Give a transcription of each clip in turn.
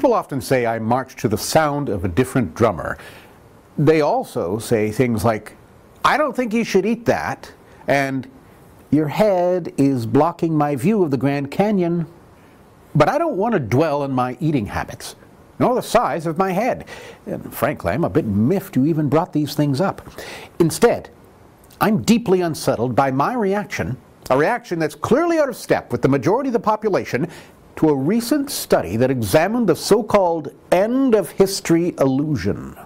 People often say I march to the sound of a different drummer. They also say things like, I don't think you should eat that, and your head is blocking my view of the Grand Canyon. But I don't want to dwell on my eating habits, nor the size of my head. And frankly, I'm a bit miffed you even brought these things up. Instead, I'm deeply unsettled by my reaction, a reaction that's clearly out of step with the majority of the population, to a recent study that examined the so-called end of history illusion.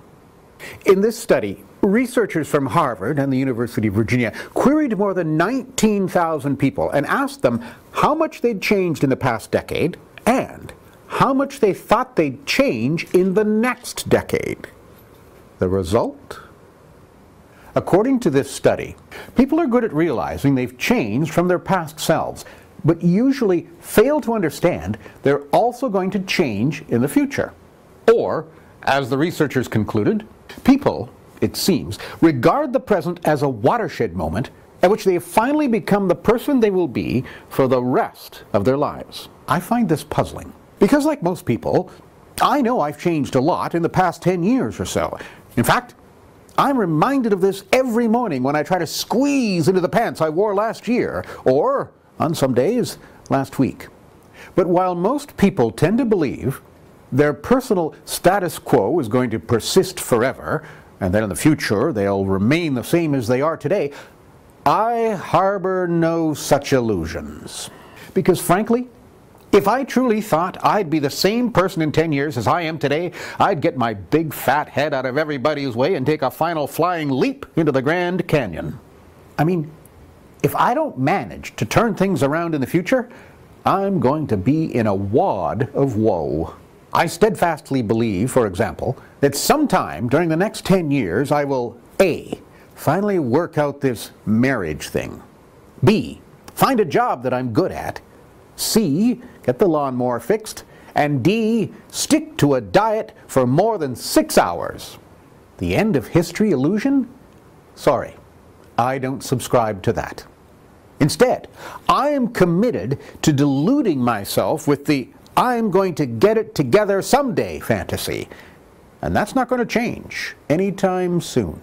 In this study, researchers from Harvard and the University of Virginia queried more than 19,000 people and asked them how much they'd changed in the past decade and how much they thought they'd change in the next decade. The result? According to this study, people are good at realizing they've changed from their past selves, but usually fail to understand they're also going to change in the future. Or, as the researchers concluded, people, it seems, regard the present as a watershed moment at which they have finally become the person they will be for the rest of their lives. I find this puzzling, because like most people, I know I've changed a lot in the past 10 years or so. In fact, I'm reminded of this every morning when I try to squeeze into the pants I wore last year, or, on some days, last week. But while most people tend to believe their personal status quo is going to persist forever, and then in the future they'll remain the same as they are today, I harbor no such illusions. Because frankly, if I truly thought I'd be the same person in 10 years as I am today, I'd get my big fat head out of everybody's way and take a final flying leap into the Grand Canyon. I mean, if I don't manage to turn things around in the future, I'm going to be in a wad of woe. I steadfastly believe, for example, that sometime during the next 10 years I will A, finally work out this marriage thing, B, find a job that I'm good at, C, get the lawnmower fixed, and D, stick to a diet for more than 6 hours. The end of history illusion? Sorry, I don't subscribe to that. Instead, I am committed to deluding myself with the I'm going to get it together someday fantasy. And that's not going to change anytime soon.